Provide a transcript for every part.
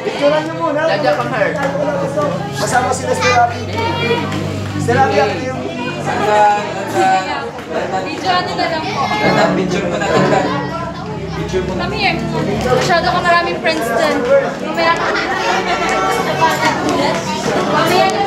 Picturean nyo muna. Kasama sila Sterapi. Sterapi ang yung... Video ano na lang po. Picture mo na tanda. Come here. Masyado ka maraming friends dyan. Mamaya ka. Mamaya ka.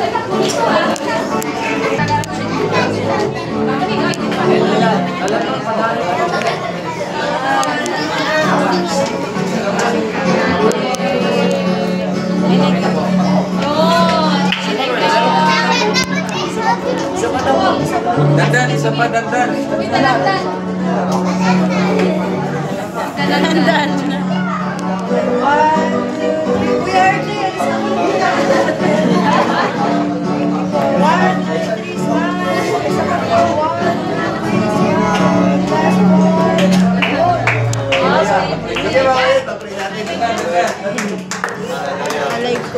Dandan, isa pa dandan. Dandan. Dandan. We are here.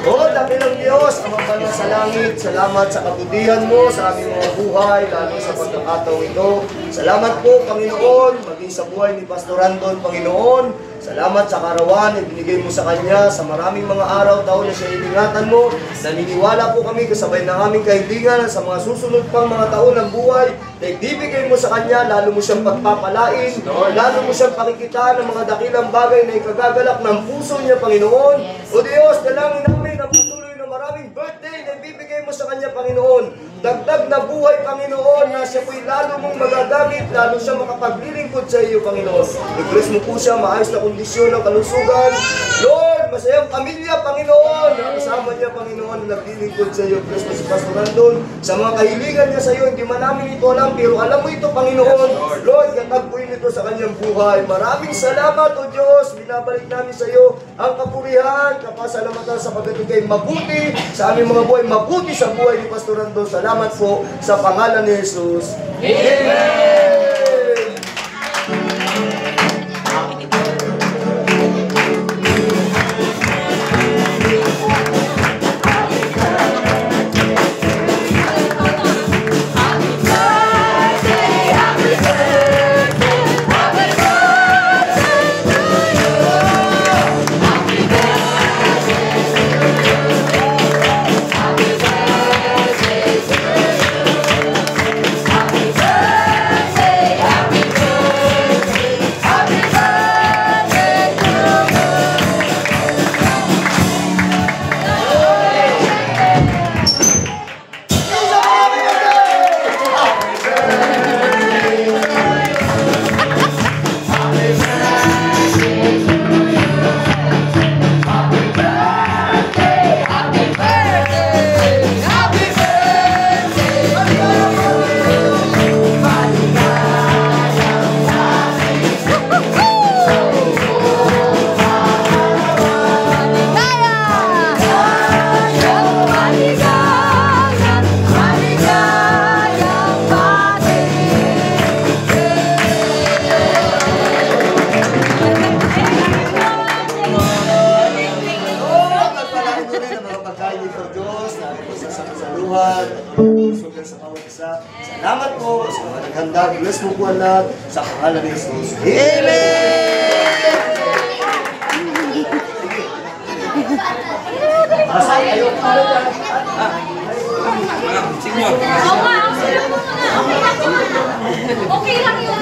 Oh, dakilang Diyos, Ama Banal sa langit, salamat sa kabutihan mo sa aming mga buhay, lalo sa pagkakataong ito. Salamat po, Panginoon, maging sa buhay ni Pastor Randon, Panginoon. Salamat sa karawan na binigay mo sa kanya sa maraming mga araw, taon na siya iningatan mo. Naniniwala po kami kasabay ng aming kaibigan sa mga susunod pang mga taon ng buhay na ibibigay mo sa kanya, lalo mo siyang pagpapalain, lalo mo siyang pakikitaan ng mga dakilang bagay na ikagagalak ng puso niya, Panginoon. O Diyos, dalangin namin ang patuloy na maraming birthday na ibibigay mo sa kanya, Panginoon. Dagdag na buhay, Panginoon, na siya po'y lalo mong magagamit, lalo siya makapaglilingkod sa iyo, Panginoon. I-bless mo po siya, maayos na kondisyon ng kalusugan. Lord, masayang pamilya, Panginoon, na kasama niya, Panginoon, na naglilingkod sa iyo. Bless mo si Pastor Randon, sa mga kahilingan niya sa iyo, hindi man namin ito alam, pero alam mo ito, Panginoon. Lord, katagpuin ito sa kanyang buhay. Maraming salamat, O Diyos, binabalik namin sa iyo ang kapurihan, kapasalamatan sa pagkatigay mabuti sa aming mga buhay, mabuti sa buhay ni Pastor Randon. Salamat po sa pangalan ni Jesus. Amen! Salamat po sa mga naghanda. Bless mo po lahat sa pangalan ni Jesus. Amen! Asay, ayaw ka na. Senior. Okay lang yun.